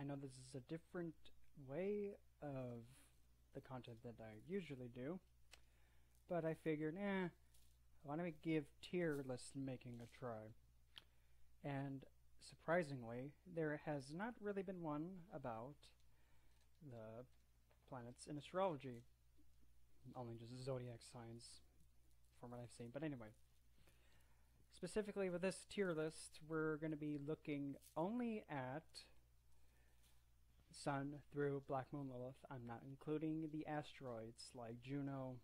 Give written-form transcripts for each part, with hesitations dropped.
I know this is a different way of the content that I usually do, but I figured, why don't we give tier list making a try? And surprisingly, there has not really been one about the planets in astrology, only just zodiac signs from what I've seen. But anyway, specifically with this tier list, we're going to be looking only at Sun through Black Moon Lilith. I'm not including the asteroids like Juno,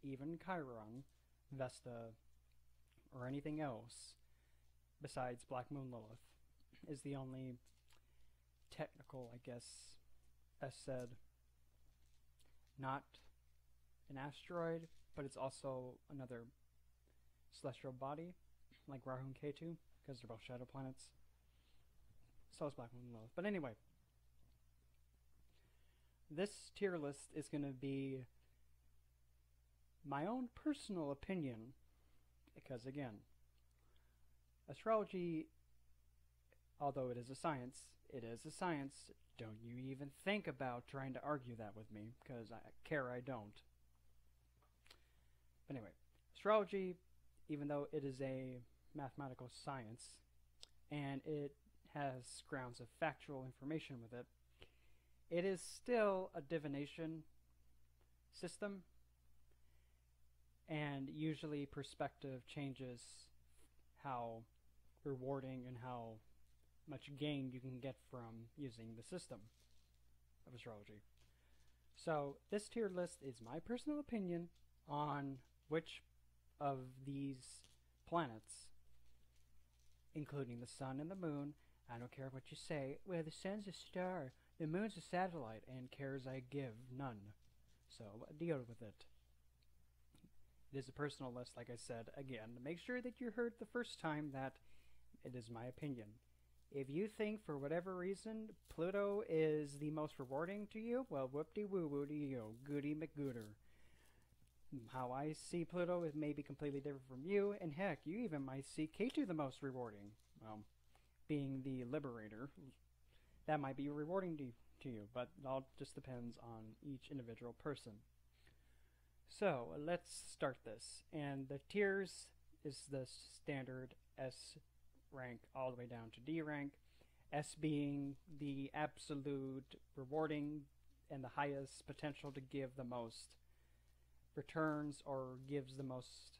even Chiron, Vesta, or anything else besides Black Moon Lilith. Is the only technical, I guess, as said, not an asteroid, but it's also another celestial body, like Rahu and K2, because they're both shadow planets. So is Black Moon Lilith. But anyway, this tier list is going to be my own personal opinion, because again, astrology, although it is a science, it is a science. Don't you even think about trying to argue that with me, because I don't. But anyway, astrology, even though it is a mathematical science, and it has grounds of factual information with it, it is still a divination system, and usually perspective changes how rewarding and how much gain you can get from using the system of astrology. So this tier list is my personal opinion on which of these planets, including the sun and the moon. I don't care what you say. Well, the sun's a star, the moon's a satellite, and cares I give none. So deal with it. It is a personal list, like I said. Again, make sure that you heard the first time that it is my opinion. If you think for whatever reason Pluto is the most rewarding to you, well, whoop-de-woo-woo to you, goody McGooter. How I see Pluto is maybe completely different from you, and heck, you even might see K2 the most rewarding. Well, being the liberator, that might be rewarding to you, but it all just depends on each individual person. So, let's start this. And the tiers is the standard S rank all the way down to D rank. S being the absolute rewarding and the highest potential to give the most returns or gives the most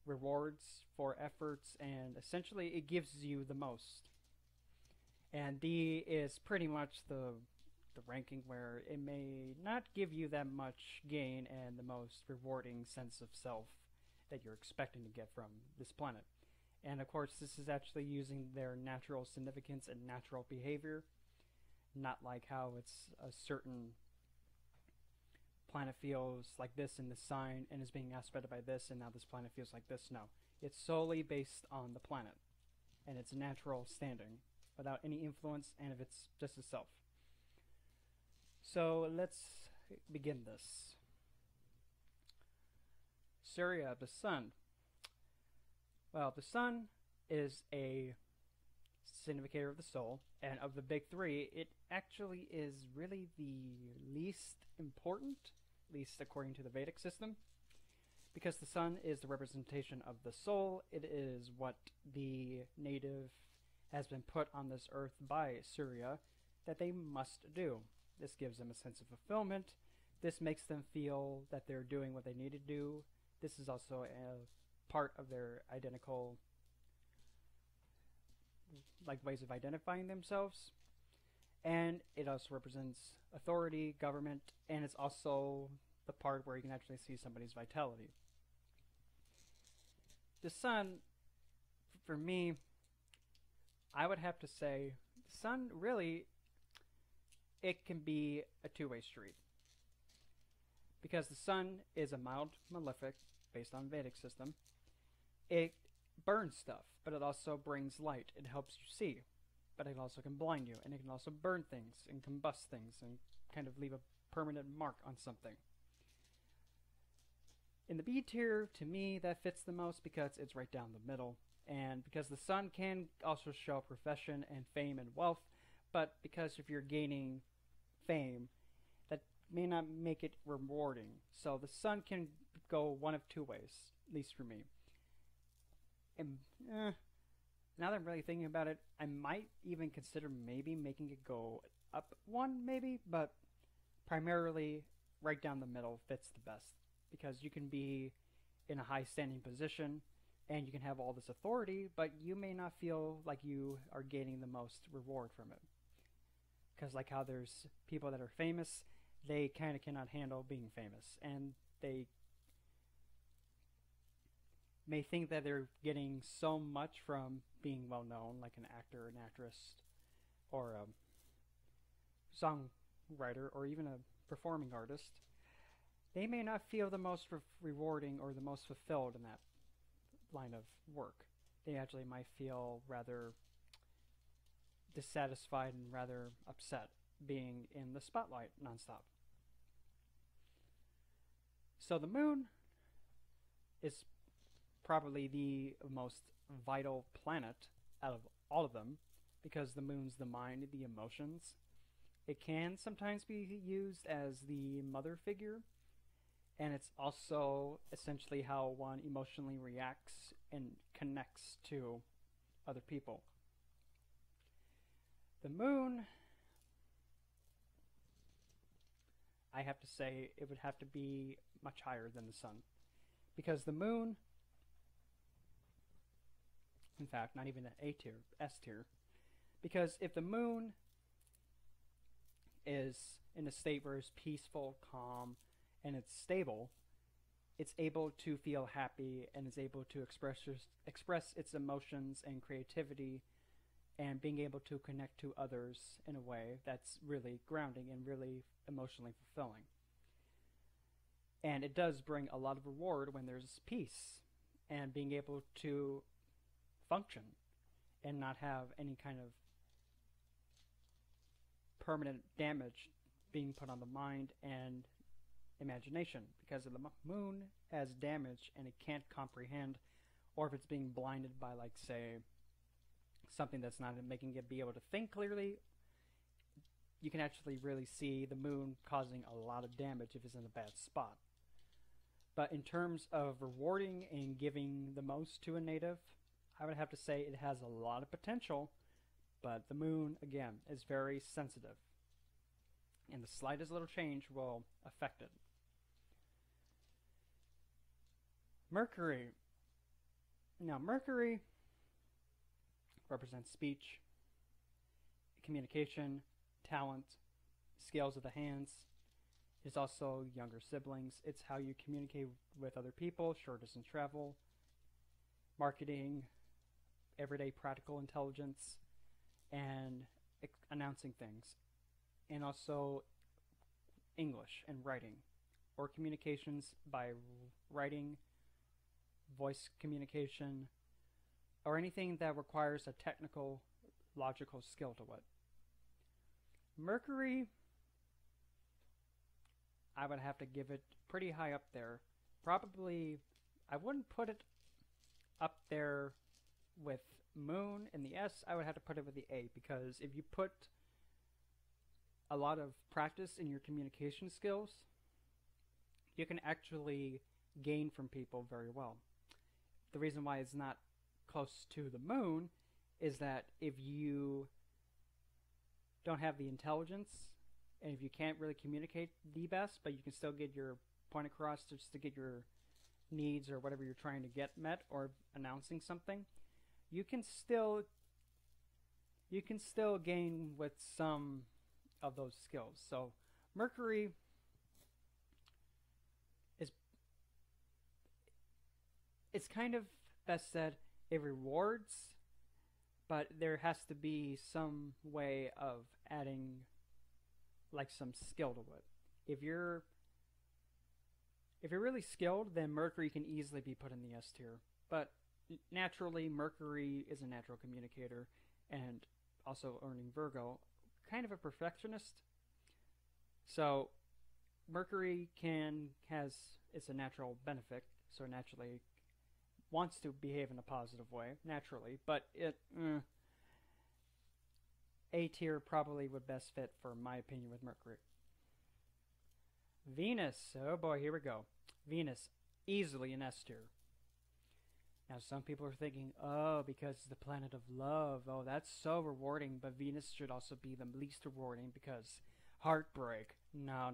rewards for efforts, and essentially it gives you the most. And D is pretty much the ranking where it may not give you that much gain and the most rewarding sense of self that you're expecting to get from this planet. And of course, this is actually using their natural significance and natural behavior, not like how it's a certain planet feels like this in this sign and is being aspected by this, and now this planet feels like this. No, it's solely based on the planet and its natural standing without any influence and of its just itself. So let's begin this. Surya, the sun. Well, the sun is a significator of the soul, and of the big three, it actually is really the least important, at least according to the Vedic system, because the sun is the representation of the soul. It is what the native has been put on this earth by Surya that they must do. This gives them a sense of fulfillment. This makes them feel that they're doing what they need to do. This is also a part of their identical ways of identifying themselves. And it also represents authority, government, and it's also the part where you can actually see somebody's vitality. The sun, for me, I would have to say, the sun really, it can be a two-way street. Because the sun is a mild malefic based on Vedic system. It burns stuff, but it also brings light. It helps you see, but it also can blind you, and it can also burn things and combust things and kind of leave a permanent mark on something. In the B tier, to me, that fits the most because it's right down the middle. And because the sun can also show profession and fame and wealth, but because if you're gaining fame, that may not make it rewarding. So the sun can go one of two ways, at least for me. And now that I'm really thinking about it, I might even consider maybe making it go up one, maybe, but primarily right down the middle fits the best because you can be in a high standing position and you can have all this authority, but you may not feel like you are gaining the most reward from it. Because, like how there's people that are famous, they kind of cannot handle being famous, and they may think that they're getting so much from being well known, like an actor, an actress, or a songwriter, or even a performing artist. They may not feel the most rewarding or the most fulfilled in that line of work. They actually might feel rather dissatisfied and rather upset being in the spotlight nonstop. So the moon is probably the most vital planet out of all of them because the moon's the mind, the emotions. It can sometimes be used as the mother figure, and it's also essentially how one emotionally reacts and connects to other people. The moon, I have to say, it would have to be much higher than the sun. Because the moon, in fact, not even an A tier, S tier. Because if the moon is in a state where it's peaceful, calm, and it's stable, it's able to feel happy and is able to express its emotions and creativity and being able to connect to others in a way that's really grounding and really emotionally fulfilling. And it does bring a lot of reward when there's peace and being able to function and not have any kind of permanent damage being put on the mind and imagination, because the moon has damage and it can't comprehend, or if it's being blinded by, like, say, something that's not making it be able to think clearly, you can actually really see the moon causing a lot of damage if it's in a bad spot. But in terms of rewarding and giving the most to a native, I would have to say it has a lot of potential, but the moon, again, is very sensitive, and the slightest little change will affect it. Mercury. Now, Mercury represents speech, communication, talent, scales of the hands. It's also younger siblings. It's how you communicate with other people, short distance travel, marketing, everyday practical intelligence, and announcing things. And also English and writing, or communications by writing, voice communication, or anything that requires a technical, logical skill to it. Mercury, I would have to give it pretty high up there. Probably, I wouldn't put it up there with Moon in the S. I would have to put it with the A, because if you put a lot of practice in your communication skills, you can actually gain from people very well. The reason why it's not close to the Moon is that if you don't have the intelligence, and if you can't really communicate the best, but you can still get your point across just to get your needs or whatever you're trying to get met, or announcing something, you can still gain with some of those skills. So Mercury is, it's kind of best said, it rewards, but there has to be some way of adding like some skill to it. If you're really skilled, then Mercury can easily be put in the S tier. But naturally, Mercury is a natural communicator, and also earning Virgo, kind of a perfectionist. So Mercury it's a natural benefit, so naturally wants to behave in a positive way, naturally, but A tier probably would best fit, for my opinion, with Mercury. Venus, oh boy, here we go. Venus, easily an S tier. Now, some people are thinking, oh, because it's the planet of love, oh, that's so rewarding, but Venus should also be the least rewarding because heartbreak. No.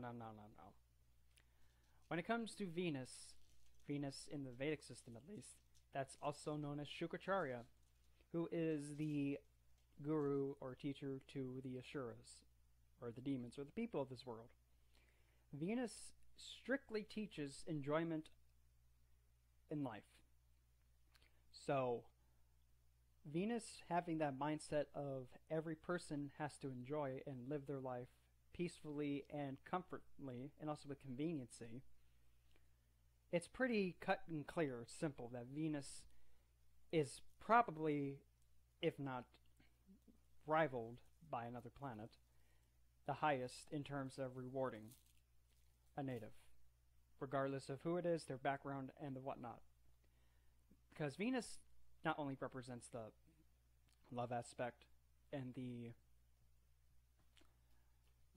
When it comes to Venus in the Vedic system at least, that's also known as Shukracharya, who is the guru or teacher to the Asuras, or the demons, or the people of this world. Venus strictly teaches enjoyment in life. So, Venus having that mindset of every person has to enjoy and live their life peacefully and comfortably, and also with conveniency, it's pretty cut and clear, simple, that Venus is probably, if not rivaled by another planet, the highest in terms of rewarding a native, regardless of who it is, their background, and the whatnot. Because Venus not only represents the love aspect and the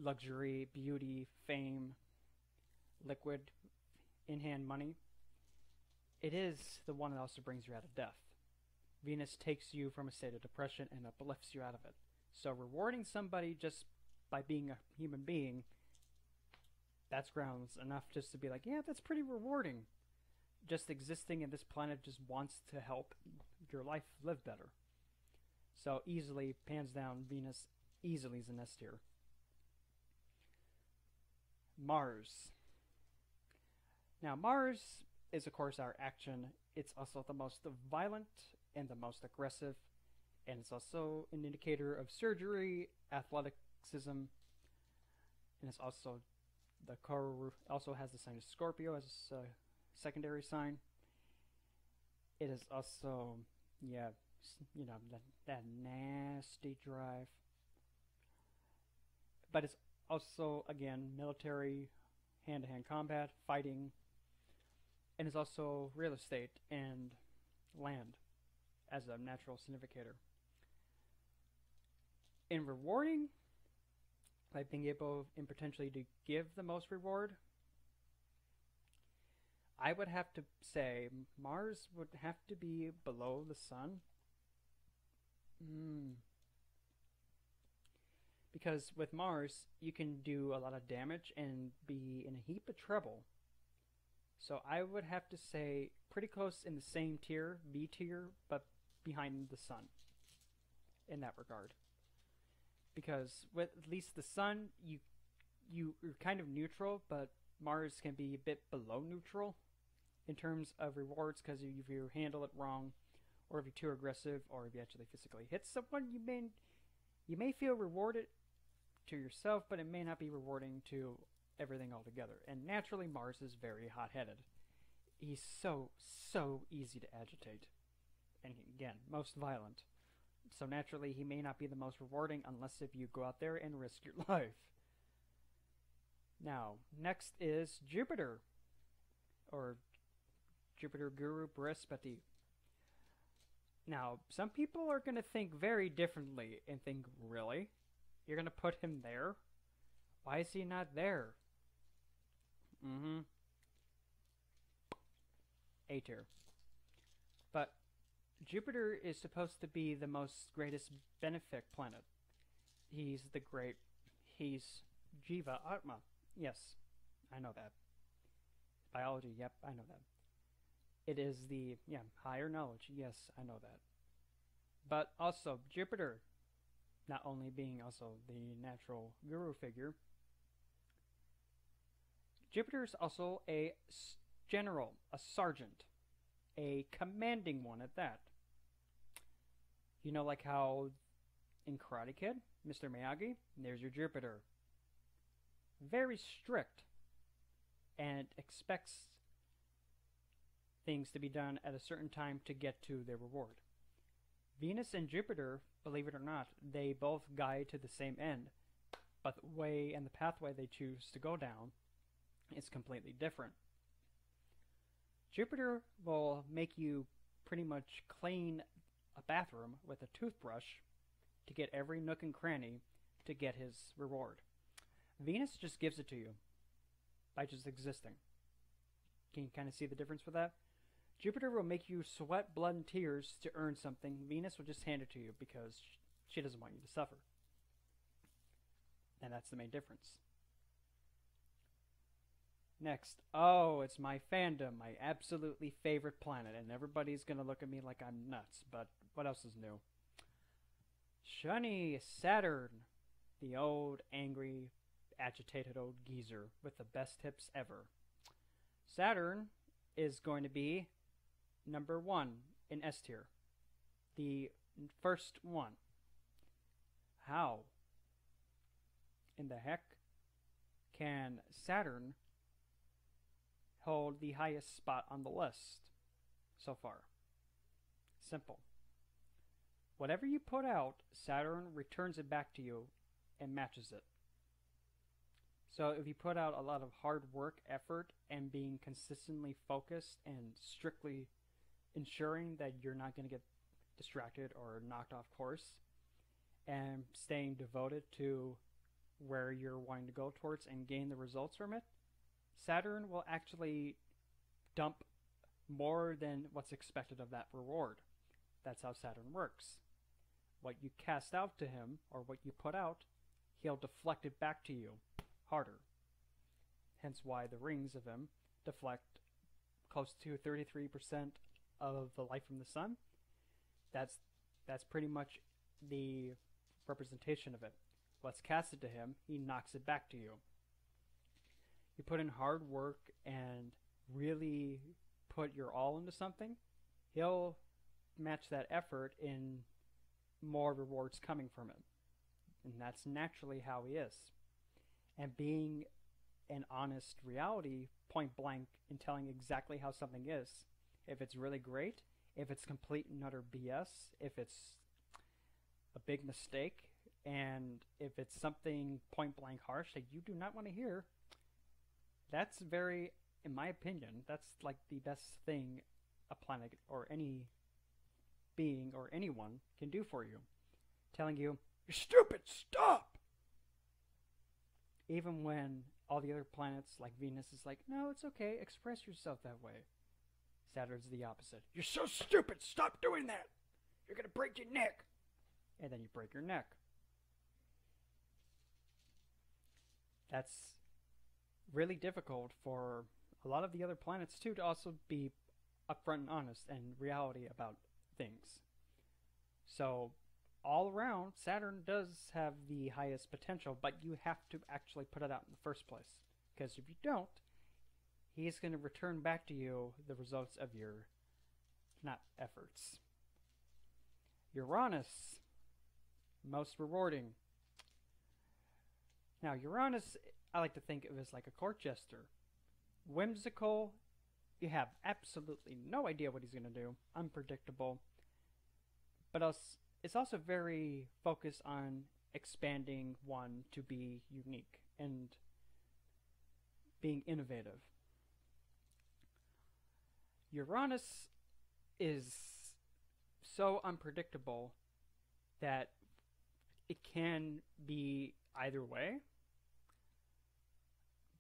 luxury, beauty, fame, liquid, in-hand money, it is the one that also brings you out of death. Venus takes you from a state of depression and uplifts you out of it. So rewarding somebody just by being a human being, that's grounds enough just to be like, yeah, that's pretty rewarding. Just existing in this planet just wants to help your life live better. So easily, hands down, Venus easily is an S tier. Mars. Now, Mars is, of course, our action. It's also the most violent and the most aggressive, and it's also an indicator of surgery, athleticism, and it's also also has the sign of Scorpio as a secondary sign. It is also, that nasty drive. But it's also, again, military, hand-to-hand combat, fighting, and it's also real estate and land as a natural significator. In rewarding, like being able and potentially to give the most reward, I would have to say Mars would have to be below the Sun. Because with Mars, you can do a lot of damage and be in a heap of trouble. So I would have to say pretty close in the same tier, B tier, but behind the Sun in that regard. Because with at least the Sun, you're kind of neutral, but Mars can be a bit below neutral in terms of rewards, because if you handle it wrong, or if you're too aggressive, or if you actually physically hit someone, you may feel rewarded to yourself, but it may not be rewarding to everything altogether. And naturally, Mars is very hot-headed. He's so easy to agitate. And again, most violent. So naturally, he may not be the most rewarding unless if you go out there and risk your life. Now, next is Jupiter, or Jupiter Guru Brihaspati. Now, some people are going to think very differently and think, really? You're going to put him there? Why is he not there? A tier. But Jupiter is supposed to be the greatest benefic planet. He's Jiva Atma. Yes, I know that. Biology, yep, I know that. It is the, higher knowledge, yes, I know that. But also, Jupiter, not only being also the natural guru figure, Jupiter is also a general, a sergeant, a commanding one at that. You know, like how in Karate Kid, Mr. Miyagi, there's your Jupiter. Very strict and expects things to be done at a certain time to get to their reward. Venus and Jupiter, believe it or not, they both guide to the same end, but the way and the pathway they choose to go down is completely different. Jupiter will make you pretty much clean a bathroom with a toothbrush to get every nook and cranny to get his reward. Venus just gives it to you by just existing. Can you kind of see the difference with that? Jupiter will make you sweat blood and tears to earn something. Venus will just hand it to you because she doesn't want you to suffer. And that's the main difference. Next, it's my fandom, my absolutely favorite planet, and everybody's going to look at me like I'm nuts, but what else is new? Shunny, Saturn, the old, angry, agitated old geezer with the best hips ever. Saturn is going to be number 1 in S tier. The first one. How in the heck can Saturn hold the highest spot on the list so far? Simple. Whatever you put out, Saturn returns it back to you and matches it. So if you put out a lot of hard work, effort, and being consistently focused and strictly ensuring that you're not going to get distracted or knocked off course, and staying devoted to where you're wanting to go towards and gain the results from it, Saturn will actually dump more than what's expected of that reward. That's how Saturn works. What you cast out to him, or what you put out, he'll deflect it back to you harder. Hence why the rings of him deflect close to 33% of the light from the sun. That's pretty much the representation of it. What's casted to him, he knocks it back to you. You put in hard work and really put your all into something, he'll match that effort in more rewards coming from it. And that's naturally how he is. And being an honest reality, point blank, in telling exactly how something is. If it's really great, if it's complete and utter BS, if it's a big mistake, and if it's something point blank harsh that you do not want to hear, that's very, in my opinion, that's like the best thing a planet or any being or anyone can do for you. Telling you, you're stupid, stop! Even when all the other planets, like Venus, is like, no, it's okay, express yourself that way. Saturn's the opposite. You're so stupid, stop doing that! You're gonna break your neck! And then you break your neck. That's really difficult for a lot of the other planets, too, to also be upfront and honest and reality about things. So, all around, Saturn does have the highest potential, but you have to actually put it out in the first place. Because if you don't, he's going to return back to you the results of your, not efforts. Uranus, most rewarding. Now, Uranus, I like to think of as like a court jester. Whimsical, you have absolutely no idea what he's going to do, unpredictable, but it's also very focused on expanding one to be unique and being innovative. Uranus is so unpredictable that it can be either way,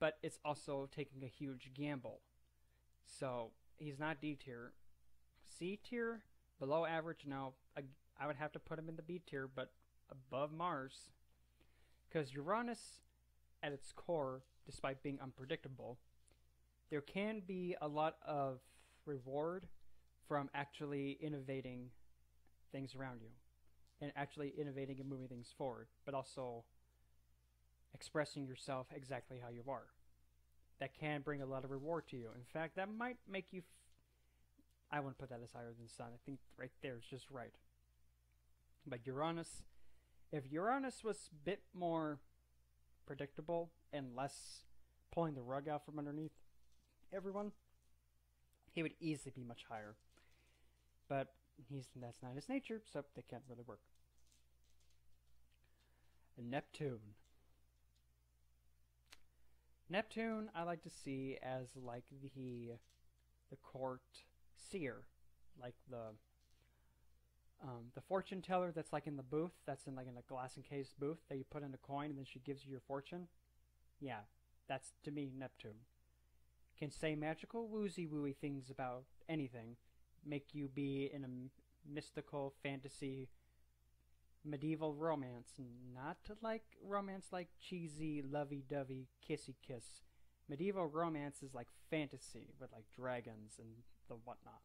but it's also taking a huge gamble. So he's not D tier. C tier, below average. Now, I would have to put him in the B tier, but above Mars. Because Uranus, at its core, despite being unpredictable, there can be a lot of reward from actually innovating things around you. And actually innovating and moving things forward. But also expressing yourself exactly how you are. That can bring a lot of reward to you. In fact, that might make you... I wouldn't put that as higher than Sun. I think right there is just right. But Uranus, if Uranus was a bit more predictable and less pulling the rug out from underneath everyone, he would easily be much higher. But that's not his nature, so they can't really work. And Neptune. Neptune, I like to see as like the court seer like the fortune teller that's like in the booth, that's in like in a glass encased booth that you put in a coin and then she gives you your fortune. Yeah, that's to me Neptune. Can say magical woozy wooey things about anything, make you be in a mystical fantasy medieval romance, not like romance like cheesy lovey-dovey kissy kiss. Medieval romance is like fantasy with like dragons and the whatnot.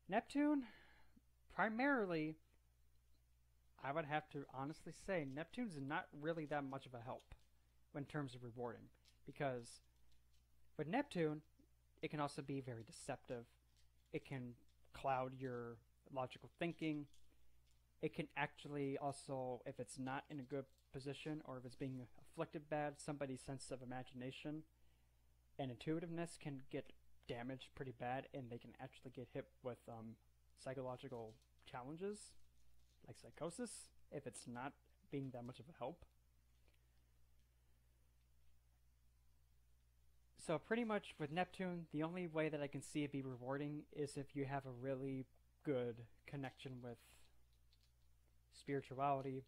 Neptune, primarily, I would have to honestly say Neptune's not really that much of a help in terms of rewarding, because with Neptune, it can also be very deceptive. It can cloud your logical thinking. It can actually also, if it's not in a good position or if it's being afflicted bad, somebody's sense of imagination and intuitiveness can get damaged pretty bad, and they can actually get hit with psychological challenges like psychosis if it's not being that much of a help. So pretty much with Neptune, the only way that I can see it be rewarding is if you have a really good connection with spirituality,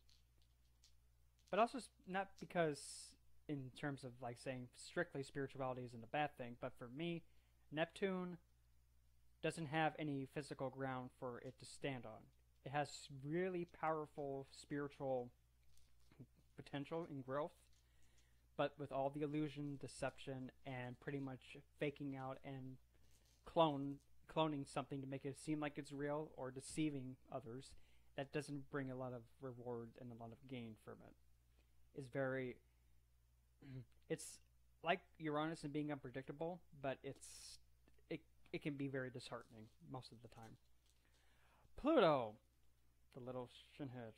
but also not because in terms of like saying strictly spirituality isn't a bad thing, but for me, Neptune doesn't have any physical ground for it to stand on. It has really powerful spiritual potential and growth, but with all the illusion, deception, and pretty much faking out and cloning something to make it seem like it's real or deceiving others, that doesn't bring a lot of reward and a lot of gain from it. It's like Uranus and being unpredictable, but it can be very disheartening most of the time. Pluto, the little shinhead.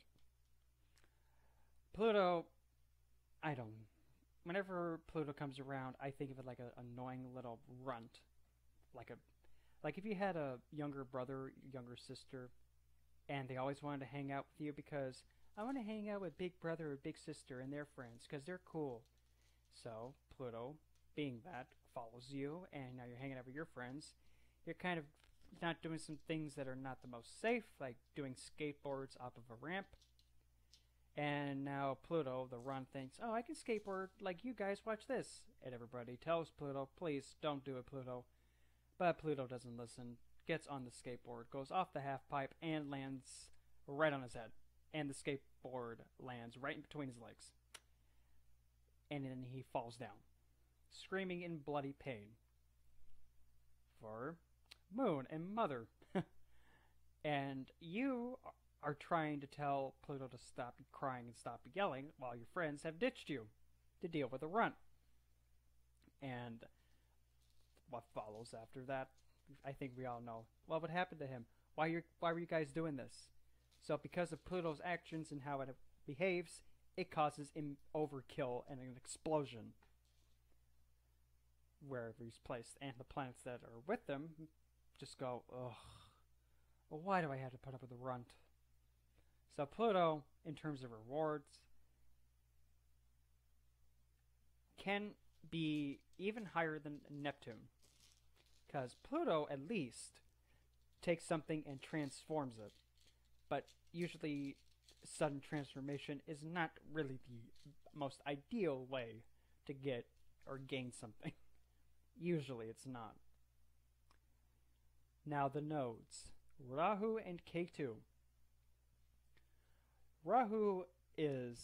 Pluto, I don't. Whenever Pluto comes around, I think of it like an annoying little runt, like if you had a younger brother, younger sister, and they always wanted to hang out with you because I want to hang out with big brother or big sister and their friends because they're cool. So Pluto, being that, follows you, and now you're hanging out with your friends. You're kind of not doing some things that are not the most safe, like doing skateboards off of a ramp. And now Pluto, the run, thinks, oh, I can skateboard like you guys, watch this. And everybody tells Pluto, please don't do it, Pluto. But Pluto doesn't listen, gets on the skateboard, goes off the half pipe, and lands right on his head. And the skateboard lands right in between his legs. And then he falls down, screaming in bloody pain. For Moon and Mother. And you are trying to tell Pluto to stop crying and stop yelling while your friends have ditched you to deal with a runt. And what follows after that, I think we all know. Well, what happened to him? Why were you guys doing this? So because of Pluto's actions and how it behaves, it causes overkill and an explosion wherever he's placed. And the planets that are with them just go, ugh, well, why do I have to put up with a runt? So Pluto, in terms of rewards, can be even higher than Neptune. Because Pluto, at least, takes something and transforms it. But usually, sudden transformation is not really the most ideal way to get or gain something. Usually, it's not. Now, the nodes. Rahu and K2. Rahu is,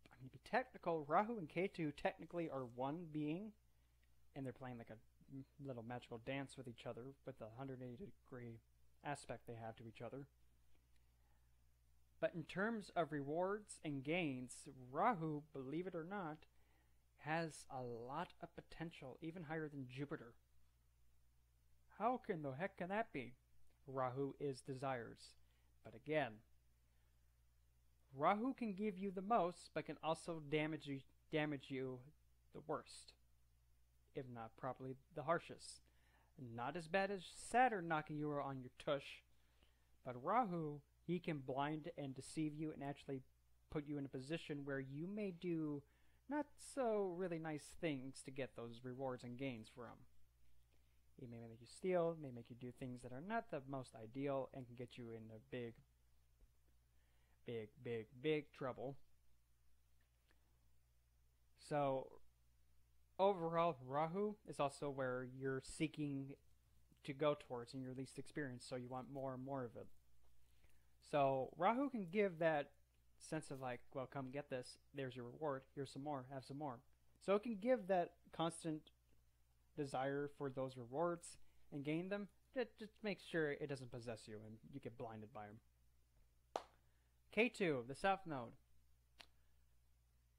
I mean, to be technical, Rahu and K2 technically are one being, and they're playing like a little magical dance with each other with the 180-degree aspect they have to each other. But in terms of rewards and gains, Rahu, believe it or not, has a lot of potential, even higher than Jupiter. How can the heck can that be? Rahu is desires. But again, Rahu can give you the most, but can also damage you the worst, if not probably the harshest. Not as bad as Saturn knocking you on your tush, but Rahu, he can blind and deceive you and actually put you in a position where you may do not so really nice things to get those rewards and gains from. It may make you steal, may make you do things that are not the most ideal and can get you in a big trouble. So, overall, Rahu is also where you're seeking to go towards in your least experience, so you want more and more of it. So, Rahu can give that sense of like, well, come get this, there's your reward, here's some more, have some more. So, it can give that constant desire for those rewards and gain them. Just make sure it doesn't possess you and you get blinded by them. K2, the South Node.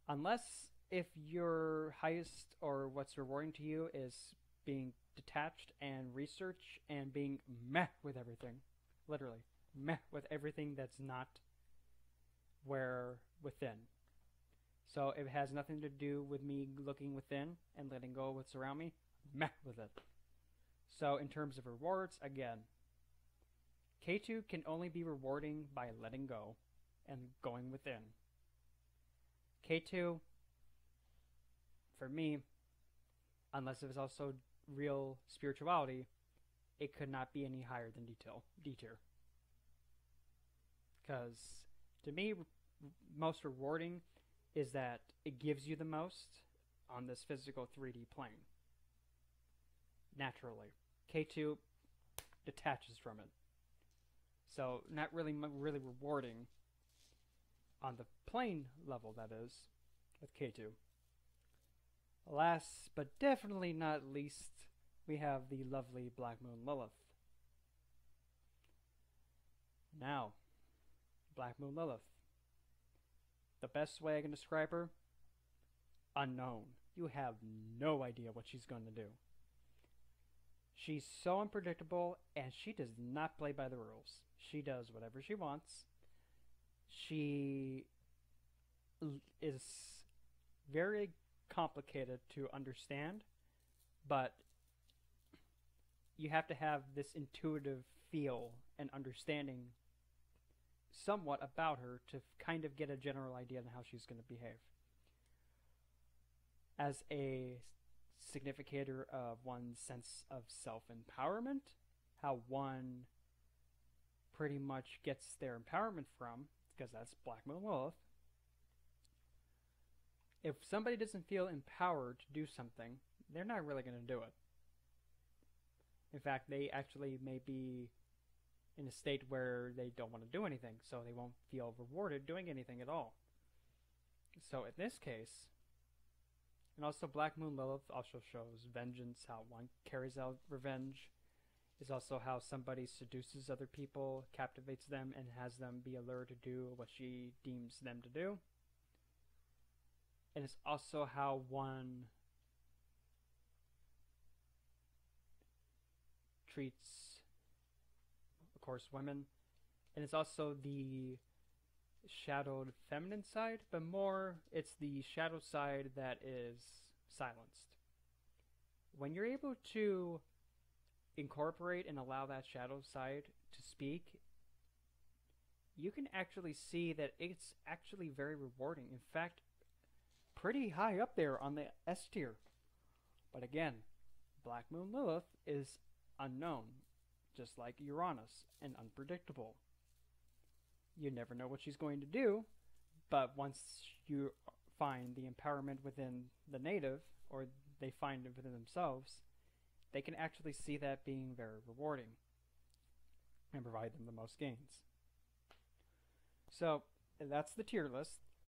Unless if your highest or what's rewarding to you is being detached and research and being meh with everything, literally meh with everything that's not where within. So if it has nothing to do with me looking within and letting go of what's around me, meh with it. So in terms of rewards, again, K2 can only be rewarding by letting go and going within. K2, for me, unless it was also real spirituality, it could not be any higher than D tier. Because to me, most rewarding is that it gives you the most on this physical 3D plane. Naturally. K2 detaches from it. So not really rewarding on the plane level, that is, with K2. Last but definitely not least, we have the lovely Black Moon Lilith. Now, Black Moon Lilith. The best way I can describe her? Unknown. You have no idea what she's going to do. She's so unpredictable, and she does not play by the rules. She does whatever she wants. She is very complicated to understand, but you have to have this intuitive feel and understanding somewhat about her to kind of get a general idea on how she's going to behave. As a significator of one's sense of self-empowerment, how one pretty much gets their empowerment from, because that's Black Moon Lilith. If somebody doesn't feel empowered to do something, they're not really going to do it. In fact, they actually may be in a state where they don't want to do anything, so they won't feel rewarded doing anything at all. So in this case, and also Black Moon Lilith also shows vengeance, how one carries out revenge. Is also how somebody seduces other people, captivates them, and has them be allured to do what she deems them to do. And it's also how one treats, of course, women. And it's also the shadowed feminine side, but more it's the shadow side that is silenced. When you're able to incorporate and allow that shadow side to speak, you can actually see that it's actually very rewarding. In fact, pretty high up there on the S tier. But again, Black Moon Lilith is unknown, just like Uranus, and unpredictable. You never know what she's going to do, but once you find the empowerment within the native, or they find it within themselves, they can actually see that being very rewarding and provide them the most gains. So that's the tier list.